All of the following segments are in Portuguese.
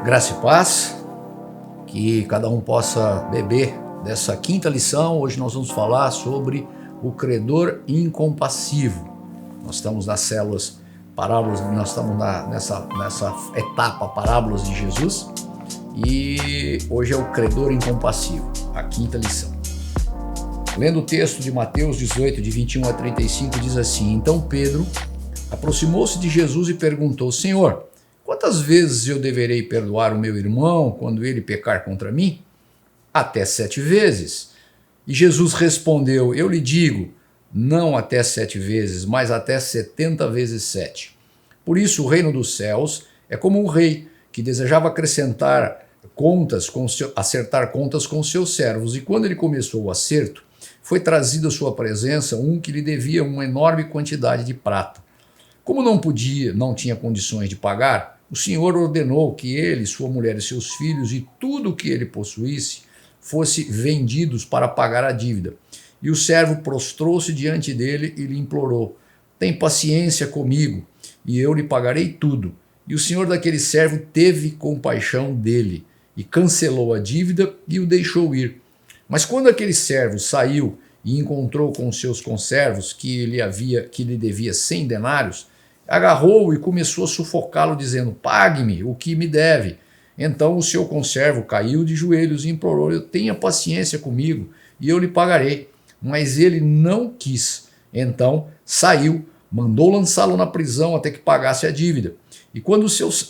Graça e paz, que cada um possa beber dessa quinta lição. Hoje nós vamos falar sobre o credor incompassivo. Nós estamos nas células parábolas, nós estamos nessa etapa parábolas de Jesus e hoje é o credor incompassivo, a quinta lição. Lendo o texto de Mateus 18, de 21 a 35, diz assim: Então Pedro aproximou-se de Jesus e perguntou: Senhor, quantas vezes eu deverei perdoar o meu irmão quando ele pecar contra mim? Até 7 vezes. E Jesus respondeu: Eu lhe digo, não até 7 vezes, mas até 70 vezes 7. Por isso o reino dos céus é como um rei que desejava acertar contas com seus servos, e quando ele começou o acerto, foi trazido à sua presença um que lhe devia uma enorme quantidade de prata. Como não tinha condições de pagar, o Senhor ordenou que ele, sua mulher e seus filhos e tudo o que ele possuísse fosse vendidos para pagar a dívida. E o servo prostrou-se diante dele e lhe implorou: Tem paciência comigo, e eu lhe pagarei tudo. E o senhor daquele servo teve compaixão dele, e cancelou a dívida e o deixou ir. Mas quando aquele servo saiu e encontrou com os seus conservos que lhe devia 100 denários, agarrou-o e começou a sufocá-lo, dizendo: Pague-me o que me deve. Então o seu conservo caiu de joelhos e implorou: Tenha paciência comigo e eu lhe pagarei. Mas ele não quis. Então saiu, mandou lançá-lo na prisão até que pagasse a dívida. E quando os seus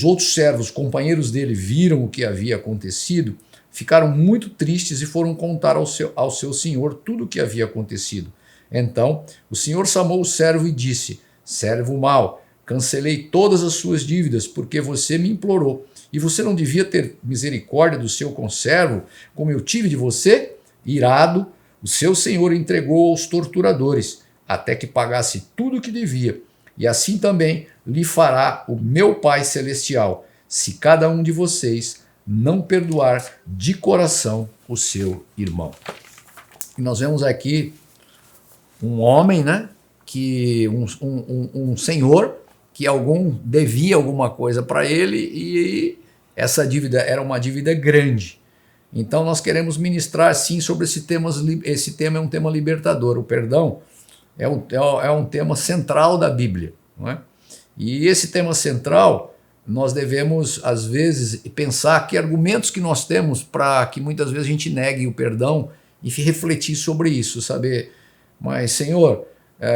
outros servos, companheiros dele, viram o que havia acontecido, ficaram muito tristes e foram contar ao seu senhor tudo o que havia acontecido. Então o senhor chamou o servo e disse: Servo mau, cancelei todas as suas dívidas porque você me implorou. E você não devia ter misericórdia do seu conservo, como eu tive de você? Irado, o seu senhor entregou aos torturadores, até que pagasse tudo o que devia. E assim também lhe fará o meu Pai Celestial, se cada um de vocês não perdoar de coração o seu irmão. E nós vemos aqui um homem, né, um senhor que devia alguma coisa para ele, e essa dívida era uma dívida grande. Então nós queremos ministrar sim sobre esse tema. Esse tema é um tema libertador. O perdão é um tema central da Bíblia, não é? E esse tema central, nós devemos às vezes pensar que argumentos que nós temos para que muitas vezes a gente negue o perdão e refletir sobre isso, saber: mas Senhor,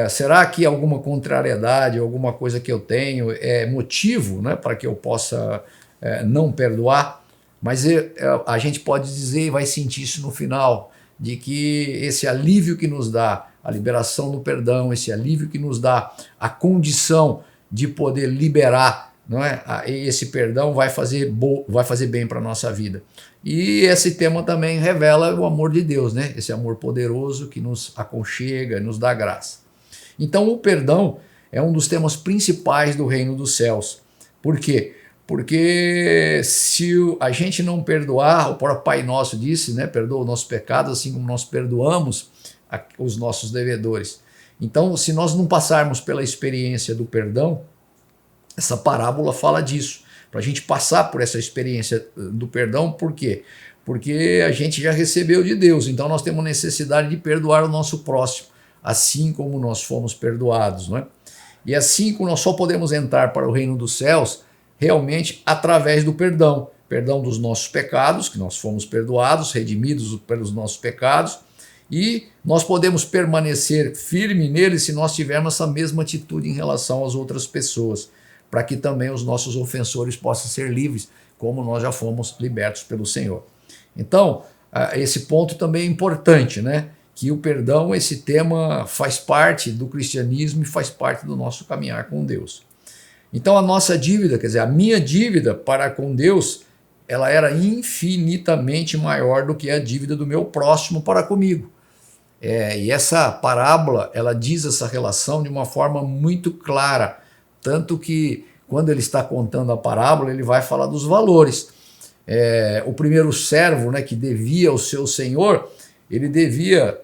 será que alguma contrariedade, alguma coisa que eu tenho é motivo, né, para que eu possa não perdoar? Mas a gente pode dizer e vai sentir isso no final, de que esse alívio que nos dá a liberação do perdão, esse alívio que nos dá a condição de poder liberar, não é? Esse perdão vai fazer bem para a nossa vida. E esse tema também revela o amor de Deus, né? Esse amor poderoso que nos aconchega, nos dá graça. Então o perdão é um dos temas principais do reino dos céus. Por quê? Porque se a gente não perdoar, o próprio Pai Nosso disse, né? Perdoa os nossos pecados assim como nós perdoamos os nossos devedores. Então, se nós não passarmos pela experiência do perdão, essa parábola fala disso, para a gente passar por essa experiência do perdão. Por quê? Porque a gente já recebeu de Deus, então nós temos necessidade de perdoar o nosso próximo, assim como nós fomos perdoados, não é? E assim como nós só podemos entrar para o reino dos céus realmente através do perdão dos nossos pecados, que nós fomos perdoados, redimidos pelos nossos pecados, e nós podemos permanecer firme nele se nós tivermos essa mesma atitude em relação às outras pessoas, para que também os nossos ofensores possam ser livres, como nós já fomos libertos pelo Senhor. Então, esse ponto também é importante, né? Que o perdão, esse tema, faz parte do cristianismo e faz parte do nosso caminhar com Deus. Então a nossa dívida, quer dizer, a minha dívida para com Deus, ela era infinitamente maior do que a dívida do meu próximo para comigo. E essa parábola, ela diz essa relação de uma forma muito clara, tanto que quando ele está contando a parábola, ele vai falar dos valores. O primeiro servo, né, que devia ao seu senhor, ele devia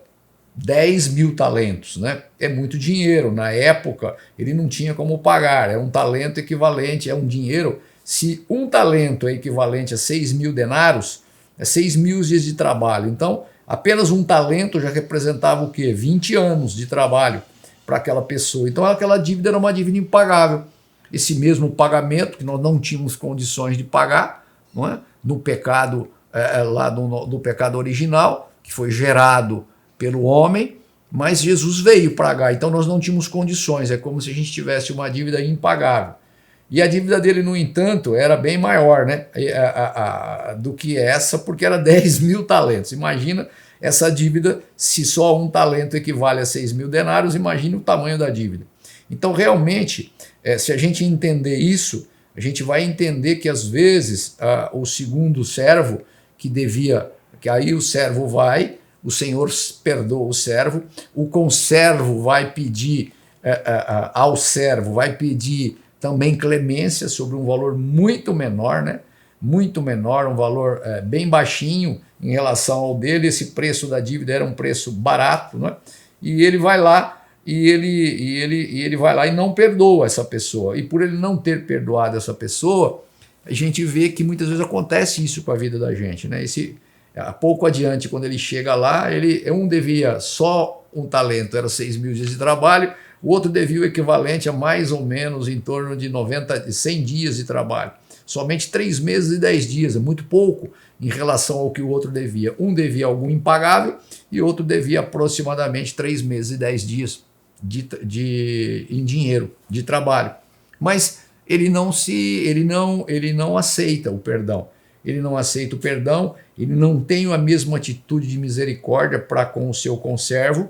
10.000 talentos, né? É muito dinheiro. Na época, ele não tinha como pagar, é um talento equivalente, é um dinheiro Se um talento é equivalente a 6.000 denários, é 6.000 dias de trabalho. Então, apenas um talento já representava o quê? 20 anos de trabalho para aquela pessoa. Então, aquela dívida era uma dívida impagável. Esse mesmo pagamento, que nós não tínhamos condições de pagar, não é? No pecado, lá do pecado original, que foi gerado pelo homem, mas Jesus veio pagar, então nós não tínhamos condições, é como se a gente tivesse uma dívida impagável. E a dívida dele, no entanto, era bem maior, né, do que essa, porque era 10.000 talentos. Imagina essa dívida, se só um talento equivale a 6.000 denários, imagine o tamanho da dívida. Então, realmente, se a gente entender isso, a gente vai entender que, às vezes, o segundo servo que devia, que aí o servo vai, o Senhor perdoa o servo, o conservo vai pedir ao servo, vai pedir também clemência sobre um valor muito menor, né? Muito menor, um valor bem baixinho em relação ao dele. Esse preço da dívida era um preço barato, né? E ele vai lá e ele vai lá e não perdoa essa pessoa. E por ele não ter perdoado essa pessoa, a gente vê que muitas vezes acontece isso com a vida da gente, né? Pouco adiante, quando ele chega lá, um devia só um talento, era 6.000 dias de trabalho, o outro devia o equivalente a mais ou menos em torno de 100 dias de trabalho. Somente 3 meses e 10 dias, é muito pouco em relação ao que o outro devia. Um devia algo impagável e outro devia aproximadamente 3 meses e 10 dias em dinheiro, de trabalho. Mas ele não aceita o perdão. Ele não aceita o perdão, ele não tem a mesma atitude de misericórdia para com o seu conservo.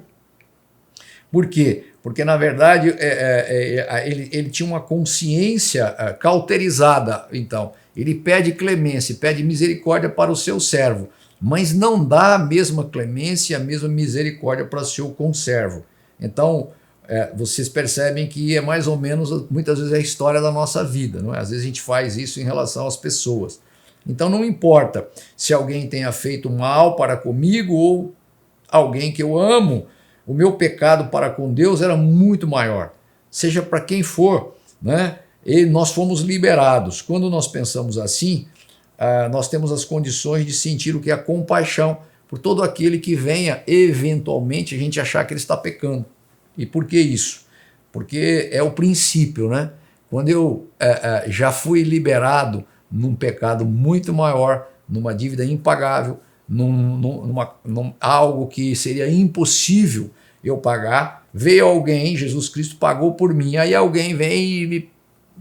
Por quê? Porque, na verdade, ele tinha uma consciência cauterizada. Então, ele pede clemência, pede misericórdia para o seu servo, mas não dá a mesma clemência, a mesma misericórdia para o seu conservo. Então, vocês percebem que é mais ou menos, muitas vezes, a história da nossa vida, não é? Às vezes a gente faz isso em relação às pessoas. Então não importa se alguém tenha feito mal para comigo ou alguém que eu amo, o meu pecado para com Deus era muito maior, seja para quem for, né? E nós fomos liberados. Quando nós pensamos assim, nós temos as condições de sentir o que é a compaixão por todo aquele que venha eventualmente a gente achar que ele está pecando. E por que isso? Porque é o princípio, né? Quando eu já fui liberado num pecado muito maior, numa dívida impagável, algo que seria impossível eu pagar, veio alguém, Jesus Cristo pagou por mim, aí alguém vem e me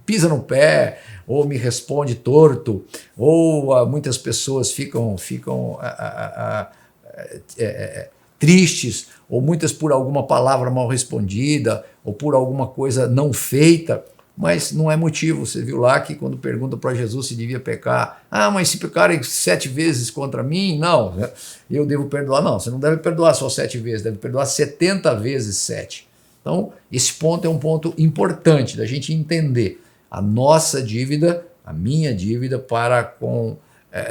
pisa no pé, ou me responde torto, ou muitas pessoas ficam tristes, ou muitas por alguma palavra mal respondida, ou por alguma coisa não feita. Mas não é motivo. Você viu lá que quando pergunta para Jesus se devia pecar, mas se pecarem 7 vezes contra mim, não, eu devo perdoar. Não, você não deve perdoar só 7 vezes, deve perdoar 70 vezes 7. Então, esse ponto é um ponto importante da gente entender. A nossa dívida, a minha dívida para com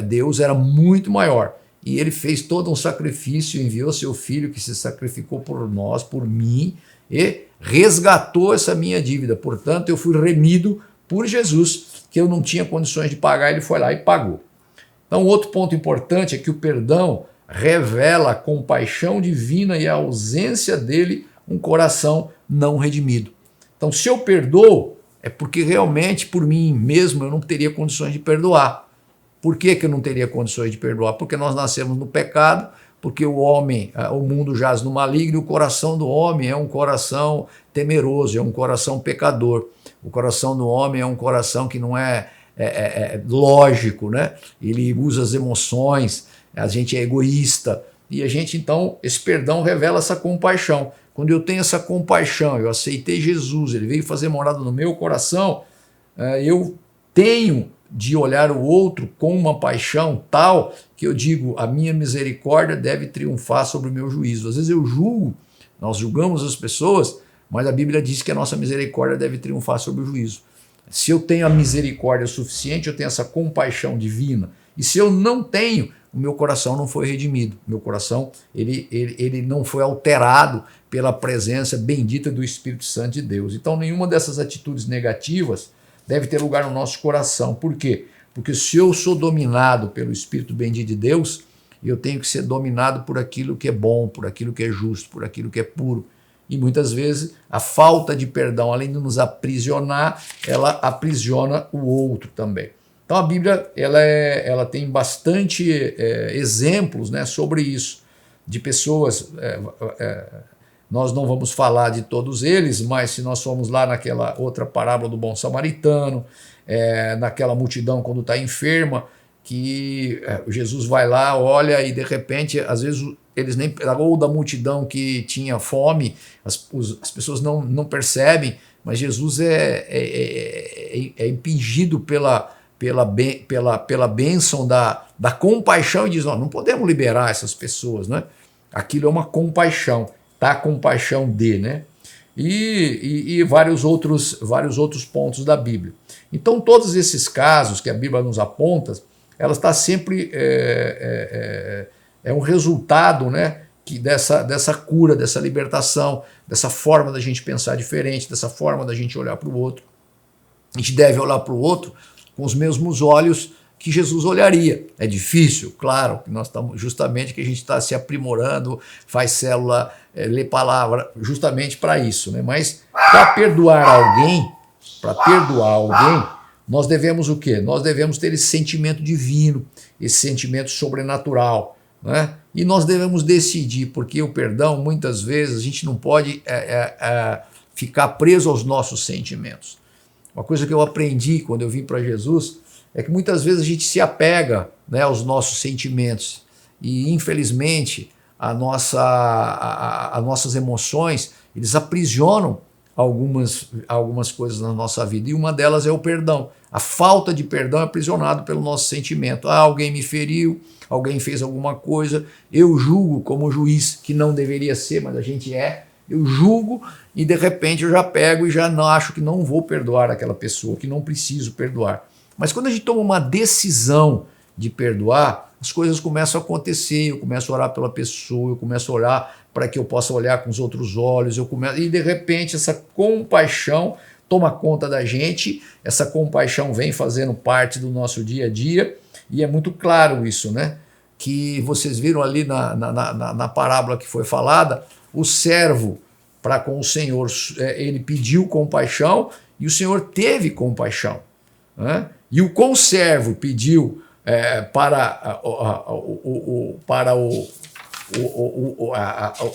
Deus era muito maior. E ele fez todo um sacrifício, enviou seu filho que se sacrificou por nós, por mim, e resgatou essa minha dívida. Portanto, eu fui remido por Jesus, que eu não tinha condições de pagar, ele foi lá e pagou. Então, outro ponto importante é que o perdão revela a compaixão divina e a ausência dele, um coração não redimido. Então, se eu perdoo, é porque realmente, por mim mesmo, eu não teria condições de perdoar. Por que eu não teria condições de perdoar? Porque nós nascemos no pecado, porque o mundo jaz no maligno, e o coração do homem é um coração temeroso, é um coração pecador. O coração do homem é um coração que não é lógico, né? Ele usa as emoções, a gente é egoísta, e a gente, então, esse perdão revela essa compaixão. Quando eu tenho essa compaixão, eu aceitei Jesus, ele veio fazer morada no meu coração, eu tenho de olhar o outro com uma paixão tal que eu digo, a minha misericórdia deve triunfar sobre o meu juízo. Às vezes eu julgo, nós julgamos as pessoas, mas a Bíblia diz que a nossa misericórdia deve triunfar sobre o juízo. Se eu tenho a misericórdia suficiente, eu tenho essa compaixão divina. E se eu não tenho, o meu coração não foi redimido. Meu coração ele não foi alterado pela presença bendita do Espírito Santo de Deus. Então, nenhuma dessas atitudes negativas deve ter lugar no nosso coração. Por quê? Porque se eu sou dominado pelo Espírito bendito de Deus, eu tenho que ser dominado por aquilo que é bom, por aquilo que é justo, por aquilo que é puro. E muitas vezes a falta de perdão, além de nos aprisionar, ela aprisiona o outro também. Então a Bíblia ela tem bastante exemplos, né, sobre isso, de pessoas, nós não vamos falar de todos eles, mas se nós formos lá naquela outra parábola do bom samaritano, naquela multidão quando está enferma, que Jesus vai lá, olha e de repente, às vezes eles nem, ou da multidão que tinha fome, as pessoas não percebem, mas Jesus é impingido pela bênção da compaixão e diz, não podemos liberar essas pessoas, né? Aquilo é uma compaixão, tá? Compaixão de, né? E vários outros pontos da Bíblia. Então todos esses casos que a Bíblia nos aponta, ela está sempre um resultado, né, dessa cura, dessa libertação, dessa forma da gente pensar diferente, dessa forma da gente olhar para o outro. A gente deve olhar para o outro com os mesmos olhos que Jesus olharia. É difícil? Claro, nós estamos justamente que a gente está se aprimorando, faz célula, lê palavra, justamente para isso, né? Mas para perdoar alguém, nós devemos o quê? Nós devemos ter esse sentimento divino, esse sentimento sobrenatural, né? E nós devemos decidir, porque o perdão, muitas vezes, a gente não pode ficar preso aos nossos sentimentos. Uma coisa que eu aprendi quando eu vim para Jesus é que muitas vezes a gente se apega, né, aos nossos sentimentos e, infelizmente, as nossas emoções, eles aprisionam algumas coisas na nossa vida, e uma delas é o perdão. A falta de perdão é aprisionado pelo nosso sentimento. Alguém me feriu, alguém fez alguma coisa, eu julgo como juiz, que não deveria ser, mas a gente eu julgo e de repente eu já pego e já não acho que não vou perdoar aquela pessoa, que não preciso perdoar. Mas quando a gente toma uma decisão de perdoar, as coisas começam a acontecer, eu começo a orar pela pessoa, eu começo a orar para que eu possa olhar com os outros olhos, e de repente essa compaixão toma conta da gente, essa compaixão vem fazendo parte do nosso dia a dia, e é muito claro isso, né? Que vocês viram ali na parábola que foi falada, o servo para com o Senhor, ele pediu compaixão e o Senhor teve compaixão, né? E o conservo pediu para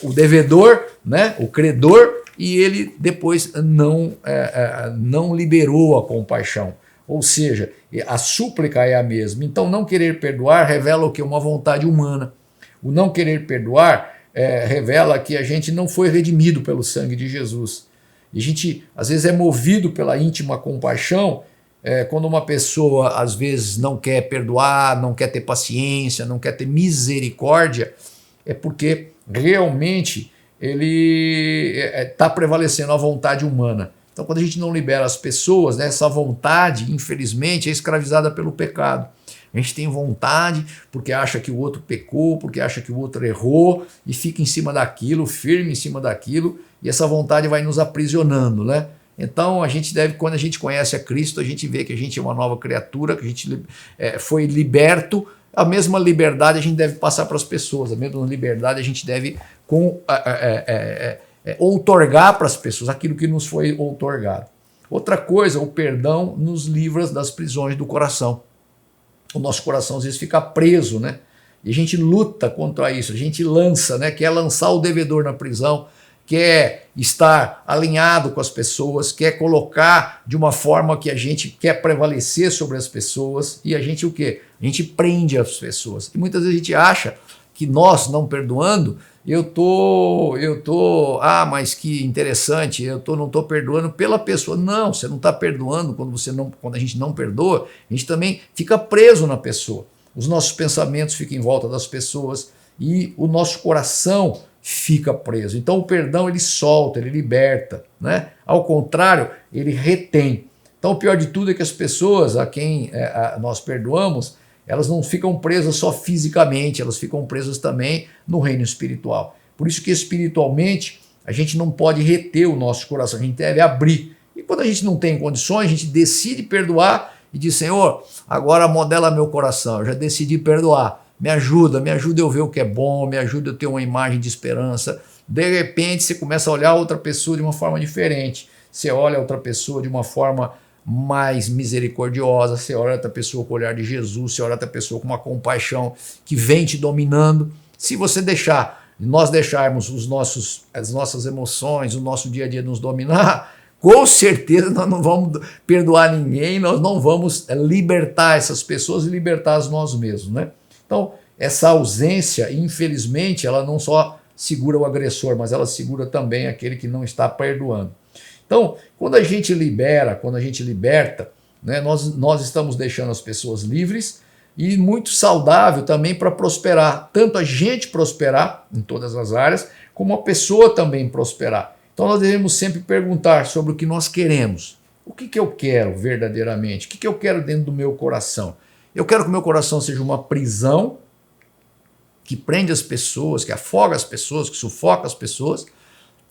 o devedor, né, o credor, e ele depois não liberou a compaixão. Ou seja, a súplica é a mesma. Então não querer perdoar revela o que? Uma vontade humana. O não querer perdoar revela que a gente não foi redimido pelo sangue de Jesus. E a gente às vezes é movido pela íntima compaixão, quando uma pessoa às vezes não quer perdoar, não quer ter paciência, não quer ter misericórdia, é porque realmente ele está prevalecendo a vontade humana. Então quando a gente não libera as pessoas, né, essa vontade, infelizmente, é escravizada pelo pecado. A gente tem vontade porque acha que o outro pecou, porque acha que o outro errou e fica em cima daquilo, firme em cima daquilo, e essa vontade vai nos aprisionando, né? Então a gente deve, quando a gente conhece a Cristo, a gente vê que a gente é uma nova criatura, que a gente foi liberto. A mesma liberdade a gente deve passar para as pessoas, a mesma liberdade a gente deve outorgar para as pessoas aquilo que nos foi outorgado. Outra coisa, o perdão nos livra das prisões do coração. O nosso coração às vezes fica preso, né? E a gente luta contra isso, a gente lança, né? Quer lançar o devedor na prisão, quer estar alinhado com as pessoas, quer colocar de uma forma que a gente quer prevalecer sobre as pessoas, e a gente o quê? A gente prende as pessoas. E muitas vezes a gente acha que nós não perdoando, mas que interessante, não estou perdoando pela pessoa. Não, você não está perdoando quando a gente não perdoa, a gente também fica preso na pessoa. Os nossos pensamentos ficam em volta das pessoas e o nosso coração fica preso. Então o perdão ele solta, ele liberta, né? Ao contrário, ele retém. Então o pior de tudo é que as pessoas a quem nós perdoamos, elas não ficam presas só fisicamente, elas ficam presas também no reino espiritual. Por isso que espiritualmente a gente não pode reter o nosso coração, a gente deve abrir. E quando a gente não tem condições, a gente decide perdoar e diz, Senhor, agora modela meu coração, eu já decidi perdoar, me ajuda eu ver o que é bom, me ajuda eu ter uma imagem de esperança. De repente você começa a olhar outra pessoa de uma forma diferente, você olha outra pessoa de uma forma mais misericordiosa, você olha outra pessoa com o olhar de Jesus, você olha outra pessoa com uma compaixão que vem te dominando. Se você nós deixarmos as nossas emoções, o nosso dia a dia nos dominar, com certeza nós não vamos perdoar ninguém, nós não vamos libertar essas pessoas e libertar nós mesmos, né? Então, essa ausência, infelizmente, ela não só segura o agressor, mas ela segura também aquele que não está perdoando. Então, quando a gente libera, quando a gente liberta, né, nós estamos deixando as pessoas livres e muito saudável também para prosperar. Tanto a gente prosperar em todas as áreas, como a pessoa também prosperar. Então nós devemos sempre perguntar sobre o que nós queremos. O que eu quero verdadeiramente? O que eu quero dentro do meu coração? Eu quero que o meu coração seja uma prisão que prende as pessoas, que afoga as pessoas, que sufoca as pessoas.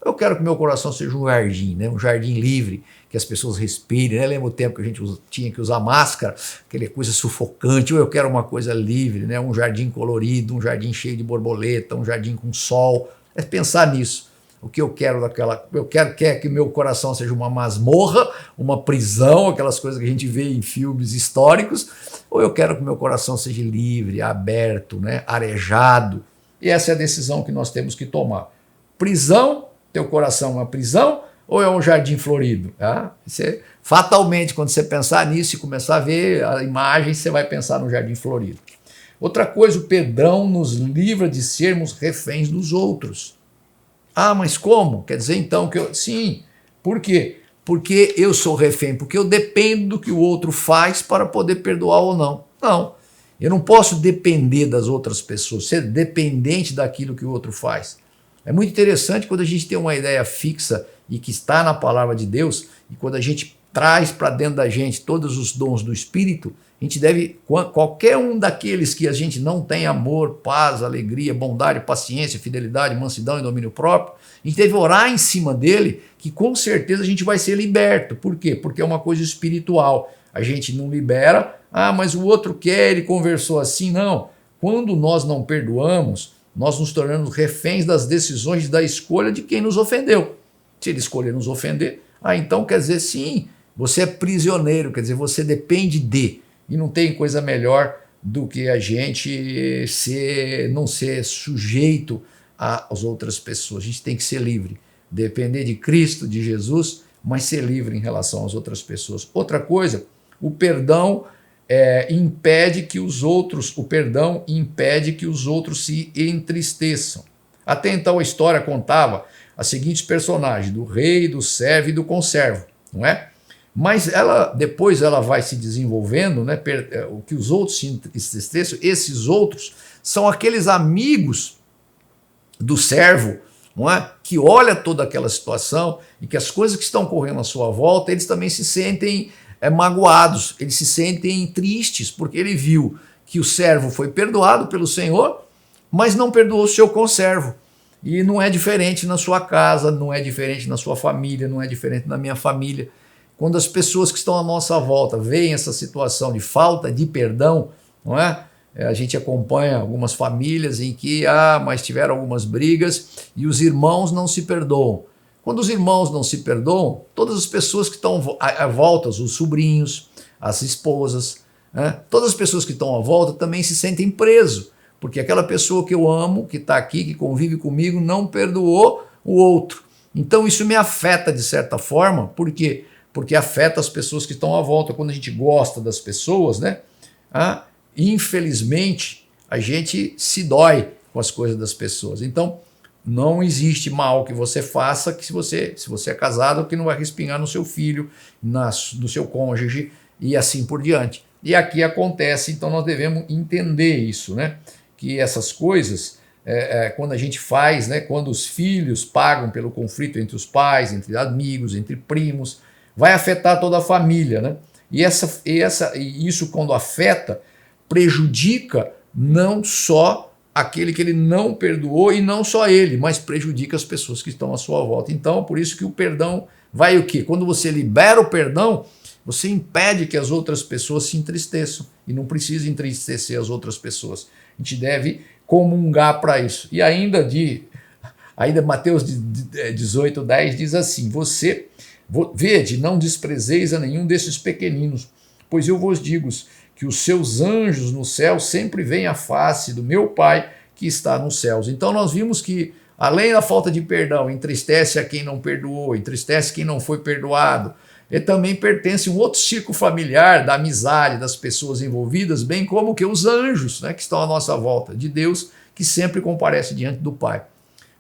Eu quero que o meu coração seja um jardim, né? Um jardim livre, que as pessoas respirem. Né? Lembra o tempo que a gente tinha que usar máscara, aquela coisa sufocante. Ou eu quero uma coisa livre, né? Um jardim colorido, um jardim cheio de borboleta, um jardim com sol. É pensar nisso. O que eu quero quer que meu coração seja uma masmorra, uma prisão, aquelas coisas que a gente vê em filmes históricos, ou eu quero que meu coração seja livre, aberto, né? Arejado. E essa é a decisão que nós temos que tomar. Prisão, teu coração é uma prisão ou é um jardim florido? Você, fatalmente, quando você pensar nisso e começar a ver a imagem, você vai pensar no jardim florido. Outra coisa, o perdão nos livra de sermos reféns dos outros. Mas como? Quer dizer então que eu... Sim, por quê? Porque eu sou refém, porque eu dependo do que o outro faz para poder perdoar ou não. Não, eu não posso depender das outras pessoas, ser dependente daquilo que o outro faz. É muito interessante quando a gente tem uma ideia fixa e que está na palavra de Deus, e quando a gente traz para dentro da gente todos os dons do Espírito, a gente deve, qualquer um daqueles que a gente não tem amor, paz, alegria, bondade, paciência, fidelidade, mansidão e domínio próprio, a gente deve orar em cima dele, que com certeza a gente vai ser liberto. Por quê? Porque é uma coisa espiritual. A gente não libera, mas o outro quer, ele conversou assim. Não. Quando nós não perdoamos, nós nos tornamos reféns das decisões da escolha de quem nos ofendeu. Se ele escolher nos ofender, então quer dizer, sim, você é prisioneiro, quer dizer, você depende de. E não tem coisa melhor do que a gente não ser sujeito às outras pessoas. A gente tem que ser livre, depender de Cristo, de Jesus, mas ser livre em relação às outras pessoas. Outra coisa, o perdão impede que os outros se entristeçam. Até então a história contava as seguintes personagens, do rei, do servo e do conservo, não é? Mas depois ela vai se desenvolvendo, né? O que os outros se entristeçam, esses outros são aqueles amigos do servo, não é? Que olha toda aquela situação e que as coisas que estão correndo à sua volta, eles também se sentem magoados, eles se sentem tristes, porque ele viu que o servo foi perdoado pelo Senhor, mas não perdoou o seu conservo. E não é diferente na sua casa, não é diferente na sua família, não é diferente na minha família. Quando as pessoas que estão à nossa volta veem essa situação de falta de perdão, não é? A gente acompanha algumas famílias em que mas tiveram algumas brigas e os irmãos não se perdoam. Quando os irmãos não se perdoam, todas as pessoas que estão à volta, os sobrinhos, as esposas, né? Todas as pessoas que estão à volta também se sentem presos, porque aquela pessoa que eu amo, que está aqui, que convive comigo, não perdoou o outro. Então isso me afeta de certa forma, por quê? Porque afeta as pessoas que estão à volta. Quando a gente gosta das pessoas, né? Infelizmente, a gente se dói com as coisas das pessoas. Então, não existe mal que você faça que se você é casado, que não vai respingar no seu filho, no seu cônjuge e assim por diante. E aqui acontece, então nós devemos entender isso, né? Que essas coisas, quando a gente faz, né? Quando os filhos pagam pelo conflito entre os pais, entre amigos, entre primos, vai afetar toda a família, né? E isso, quando afeta, prejudica não só aquele que ele não perdoou e não só ele, mas prejudica as pessoas que estão à sua volta. Então, por isso que o perdão vai o quê? Quando você libera o perdão, você impede que as outras pessoas se entristeçam. E não precisa entristecer as outras pessoas. A gente deve comungar para isso. E ainda Mateus 18:10 diz assim: vede, não desprezeis a nenhum desses pequeninos, pois eu vos digo que os seus anjos no céu sempre veem a face do meu Pai que está nos céus. Então nós vimos que, além da falta de perdão, entristece a quem não perdoou, entristece quem não foi perdoado, e também pertence a um outro círculo familiar, da amizade, das pessoas envolvidas, bem como que os anjos, né, que estão à nossa volta, de Deus, que sempre comparece diante do Pai.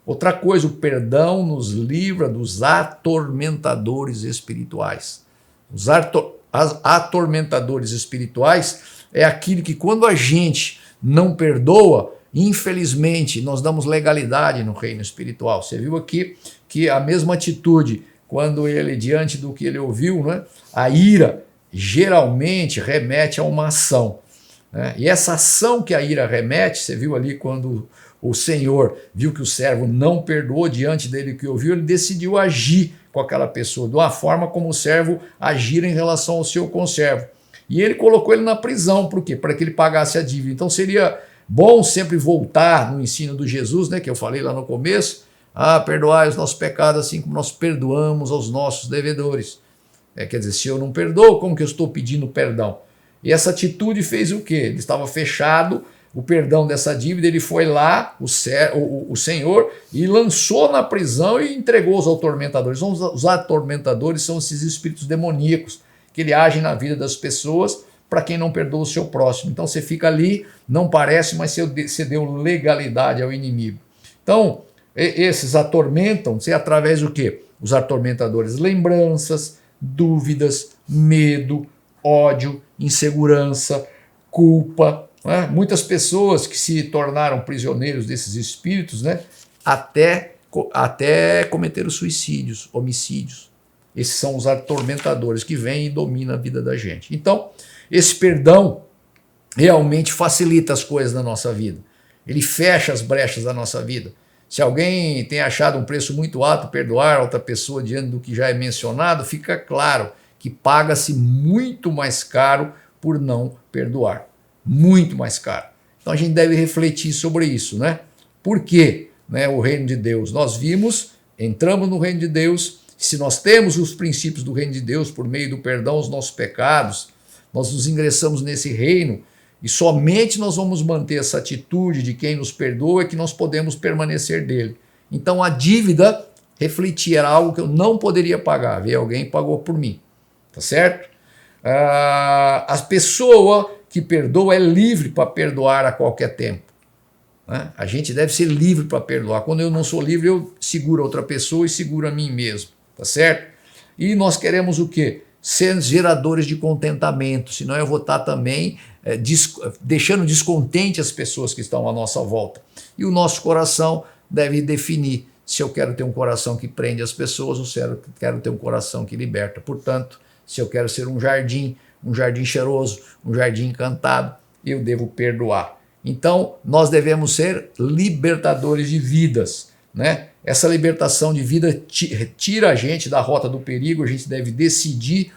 Outra coisa, o perdão nos livra dos atormentadores espirituais. Os atormentadores espirituais é aquilo que, quando a gente não perdoa, infelizmente, nós damos legalidade no reino espiritual. Você viu aqui que a mesma atitude, quando ele, diante do que ele ouviu, né, a ira geralmente remete a uma ação, né? E essa ação que a ira remete, você viu ali quando o Senhor viu que o servo não perdoou diante dele o que ouviu, ele decidiu agir com aquela pessoa, de uma forma como o servo agira em relação ao seu conservo. E ele colocou ele na prisão, por quê? Para que ele pagasse a dívida. Então seria bom sempre voltar no ensino do Jesus, né, que eu falei lá no começo, perdoai os nossos pecados assim como nós perdoamos aos nossos devedores. Quer dizer, se eu não perdoo, como que eu estou pedindo perdão? E essa atitude fez o quê? Ele estava fechado, o perdão dessa dívida, ele foi lá, o Senhor, e lançou na prisão e entregou os atormentadores. Os atormentadores são esses espíritos demoníacos que ele agem na vida das pessoas para quem não perdoa o seu próximo. Então você fica ali, não parece, mas você deu legalidade ao inimigo. Então, esses atormentam-se através do quê? Os atormentadores, lembranças, dúvidas, medo, ódio, insegurança, culpa. Muitas pessoas que se tornaram prisioneiros desses espíritos, né, até cometeram suicídios, homicídios. Esses são os atormentadores que vêm e dominam a vida da gente. Então, esse perdão realmente facilita as coisas na nossa vida. Ele fecha as brechas da nossa vida. Se alguém tem achado um preço muito alto perdoar outra pessoa diante do que já é mencionado, fica claro que paga-se muito mais caro por não perdoar. Muito mais caro. Então a gente deve refletir sobre isso, né? Por quê? Né, o reino de Deus? Nós vimos, entramos no reino de Deus, se nós temos os princípios do reino de Deus por meio do perdão aos nossos pecados, nós nos ingressamos nesse reino e somente nós vamos manter essa atitude de quem nos perdoa é que nós podemos permanecer dele. Então a dívida refletia, era algo que eu não poderia pagar, veio alguém e pagou por mim, tá certo? A pessoa que perdoa é livre para perdoar a qualquer tempo, né? A gente deve ser livre para perdoar. Quando eu não sou livre, eu seguro a outra pessoa e seguro a mim mesmo, tá certo? E nós queremos o quê? Ser geradores de contentamento, senão eu vou estar também deixando descontente as pessoas que estão à nossa volta. E o nosso coração deve definir se eu quero ter um coração que prende as pessoas ou se eu quero ter um coração que liberta. Portanto, se eu quero ser um jardim cheiroso, um jardim encantado, eu devo perdoar. Então, nós devemos ser libertadores de vidas, né? Essa libertação de vida tira a gente da rota do perigo, a gente deve decidir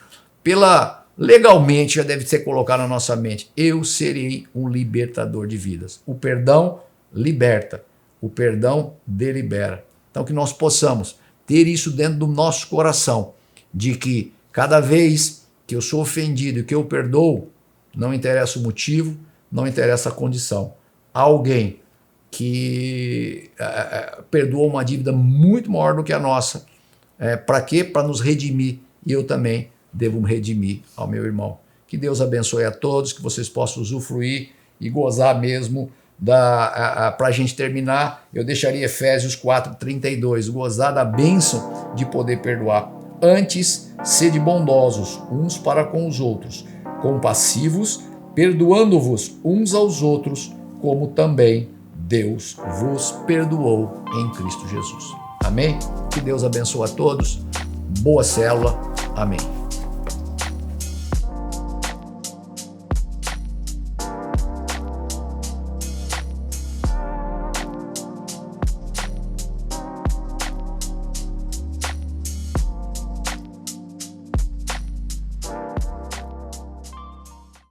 legalmente, já deve ser colocado na nossa mente, eu serei um libertador de vidas. O perdão liberta, o perdão delibera. Então que nós possamos ter isso dentro do nosso coração, de que cada vez que eu sou ofendido e que eu perdoo, não interessa o motivo, não interessa a condição. Alguém que perdoou uma dívida muito maior do que a nossa, para quê? Para nos redimir, e eu também devo me redimir ao meu irmão. Que Deus abençoe a todos, que vocês possam usufruir e gozar mesmo para a gente terminar, eu deixaria Efésios 4:32, gozar da bênção de poder perdoar. Antes, sede bondosos uns para com os outros, compassivos, perdoando-vos uns aos outros, como também Deus vos perdoou em Cristo Jesus. Amém? Que Deus abençoe a todos. Boa célula. Amém.